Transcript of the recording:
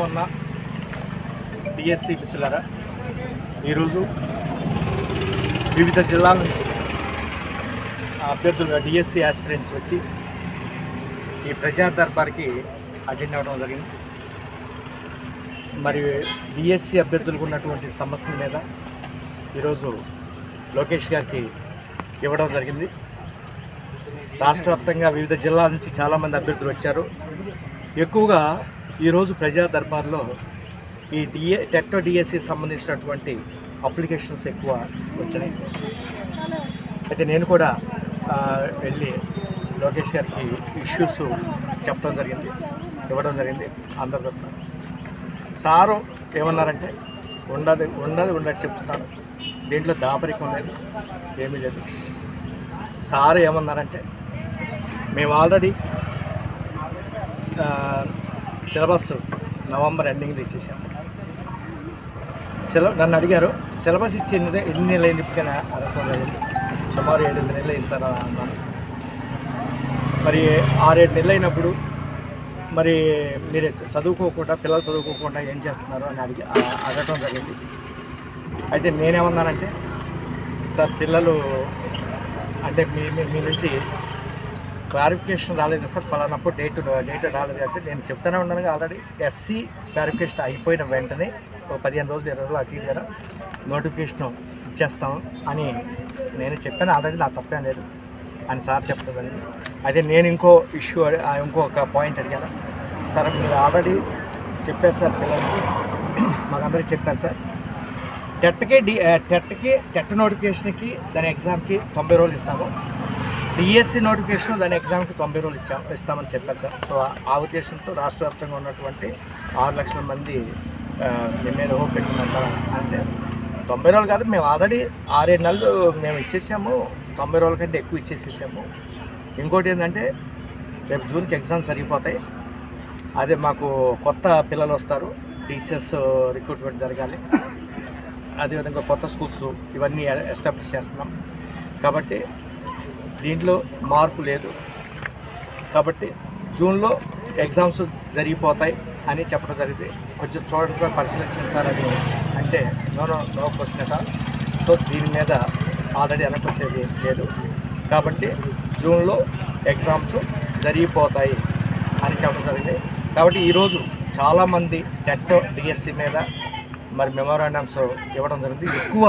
ఉన్న డిఎస్సి మిత్రులారా, ఈరోజు వివిధ జిల్లాల నుంచి అభ్యర్థులు డిఎస్సి ఆస్పిరెంట్స్ వచ్చి ఈ ప్రజా దర్బార్కి అటెండ్ అవ్వడం జరిగింది. మరి డిఎస్సి అభ్యర్థులకు ఉన్నటువంటి సమస్యల మీద ఈరోజు లోకేష్ గారికి ఇవ్వడం జరిగింది. రాష్ట్ర వ్యాప్తంగా వివిధ జిల్లాల నుంచి చాలామంది అభ్యర్థులు వచ్చారు. ఎక్కువగా ఈరోజు ప్రజా దర్బార్లో ఈ టెట్ డిఎస్సి సంబంధించినటువంటి అప్లికేషన్స్ ఎక్కువ వచ్చినాయి. అయితే నేను కూడా వెళ్ళి లోకేష్ గారికి ఇష్యూస్ చెప్పడం జరిగింది, ఇవ్వడం జరిగింది. అందరి తరఫున సారు ఏమన్నారంటే ఉండదు చెప్తున్నాను, దీంట్లో దాపరికం లేదు, ఏమీ లేదు. సారు ఏమన్నారంటే మేము ఆల్రెడీ సిలబస్ నవంబర్ ఎండింగ్లో ఇచ్చేసాము. నన్ను అడిగారు సిలబస్ ఇచ్చి ఎన్ని నెలలు అయింది, ఇప్పటికైనా అనుకోలేదు. సుమారు 7-8 నెలలు అయింది సార్ అన్నాను. మరి 6-7 నెలలు అయినప్పుడు మరి మీరు చదువుకోకుండా, పిల్లలు చదువుకోకుండా ఏం చేస్తున్నారు అని అడగటం జరిగింది. అయితే నేనేమన్నానంటే, సార్ పిల్లలు అంటే మీ నుంచి క్లారిఫికేషన్ రాలేదు సార్, పలానప్పుడు డేట్ రాలేదు అంటే నేను చెప్తానే ఉన్నాను. ఆల్రెడీ ఎస్సీ క్లారిఫికేషన్ అయిపోయిన వెంటనే 15 రోజులు 20 రోజులు అటు ఇటు నోటిఫికేషన్ ఇచ్చేస్తాం అని నేను చెప్పాను. ఆల్రెడీ నా తప్పేం లేదు అని సార్ చెప్పడం జరిగింది. అయితే నేను ఇంకొక పాయింట్ అడిగాను. సార్ మీరు ఆల్రెడీ చెప్పారు సార్, పిల్లలకి మాకందరికీ చెప్పారు సార్, టెట్ నోటిఫికేషన్కి దాని ఎగ్జామ్కి 90 రోజులు ఇస్తాము, డిఎస్సి నోటిఫికేషన్ దాని ఎగ్జామ్కి 90 రోజులు ఇస్తామని చెప్పారు సార్. సో ఆ ఉద్దేశంతో రాష్ట్ర వ్యాప్తంగా ఉన్నటువంటి 6 లక్షల మంది మీ మీద హోప్ పెట్టుకున్నారు. అంటే 90 రోజులు కాదు, మేము ఆల్రెడీ 6-7 నెలలు మేము ఇచ్చేసాము, 90 రోజుల కంటే ఎక్కువ ఇచ్చేసేసాము. ఇంకోటి ఏంటంటే రేపు జూన్కి ఎగ్జామ్స్ జరిగిపోతాయి. అదే మాకు కొత్త పిల్లలు వస్తారు, టీచర్స్ రిక్రూట్మెంట్ జరగాలి, అదేవిధంగా కొత్త స్కూల్స్ ఇవన్నీ ఎస్టాబ్లిష్ చేస్తున్నాం. కాబట్టి దీంట్లో మార్పు లేదు. కాబట్టి జూన్లో ఎగ్జామ్స్ జరిగిపోతాయి అని చెప్పడం జరిగింది. కొంచెం చూడండి సార్, పరిశీలించండి సార్ అని అంటే నో క్వశ్చన్ అట. సో దీని మీద ఆల్రెడీ అనకొచ్చేది లేదు. కాబట్టి జూన్లో ఎగ్జామ్స్ జరిగిపోతాయి అని చెప్పడం జరిగింది. కాబట్టి ఈరోజు చాలామంది టెట్ డిఎస్సి మీద మరి మెమోరాండమ్స్ ఇవ్వడం జరిగింది. ఎక్కువ